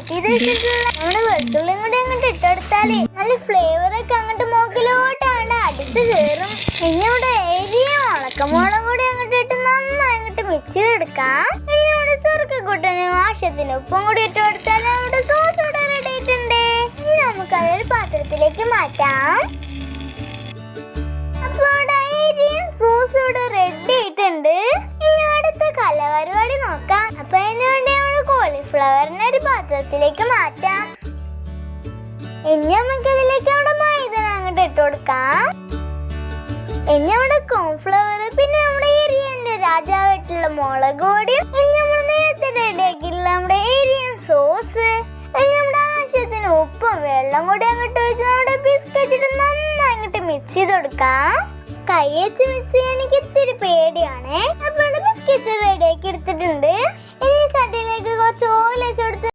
Great ചെയ്ത് വെച്ചിട്ടുള്ള നമ്മുടെ വെളുത്തുള്ളിയും കൂടി അങ്ങോട്ട് ഇട്ടെടുത്താല് നല്ല ഫ്ലേവർ ഒക്കെ അങ്ങോട്ട് മൂക്കിലോട്ടാണ് അടിച്ചു കയറും. ഇനി നമ്മുടെ ഏരിയ ഉണക്കമുളകും കൂടി അങ്ങോട്ട് ഇട്ട് നന്നായി അങ്ങോട്ട് മിക്സ് ചെയ്തെടുക്കാം. ഇനി നമ്മുടെ സ്വർഗ്ഗക്കൂട്ടനും ആവശ്യത്തിന് ഉപ്പും കൂടി ഇട്ട് കൊടുത്താൽ നമ്മുടെ സോസ് ഇവിടെ റെഡി ആയിട്ടുണ്ട്. ഇനി നമുക്ക് അതൊരു പാത്രത്തിലേക്ക് മാറ്റാം. അപ്പൊ നമ്മുടെ ഏരിയയും സോസ് ഇവിടെ റെഡി ആയിട്ടുണ്ട്. ഇനി അടുത്ത കലപരിപാടി നോക്കാം. അപ്പൊ അതിന് വേണ്ടി നമ്മുടെ കോളിഫ്ലവറിനെ ഒരു പാത്രത്തിലേക്ക് മാറ്റാം. ഇനി നമുക്ക് അതിലേക്ക് നമ്മുടെ മൈദ അങ്ങോട്ട് ഇട്ട് കൊടുക്കാം. ഇനി നമ്മുടെ കോൺഫ്ലവർ, പിന്നെ നമ്മുടെ ഏരിയന്റെ രാജാവായിട്ടുള്ള മുളക് പൊടിയും, ഇനി നമ്മൾ നേരത്തെ റെഡിയാക്കിയിട്ടുള്ള നമ്മുടെ ഏരിയൻ സോസ്, ഇനി നമ്മുടെ ആവശ്യത്തിന് ഉപ്പും വെള്ളം കൂടി അങ്ങോട്ട് വെച്ച് നമ്മുടെ ബിസ്ക്കറ്റ് ഇട്ട് നന്നായി അങ്ങോട്ട് മിക്സ് ചെയ്ത് കൊടുക്കാം. കൈ വെച്ച് മിക്സ് ചെയ്യാൻ എനിക്ക് ഇത്തിരി പേടിയാണേ. അപ്പോൾ ബിസ്ക്കറ്റ് റെഡിയാക്കി എടുത്തിട്ടുണ്ട്. ഇനി ചട്ടിയിലേക്ക് കുറച്ച് ഓയിൽ വെച്ച് കൊടുത്ത്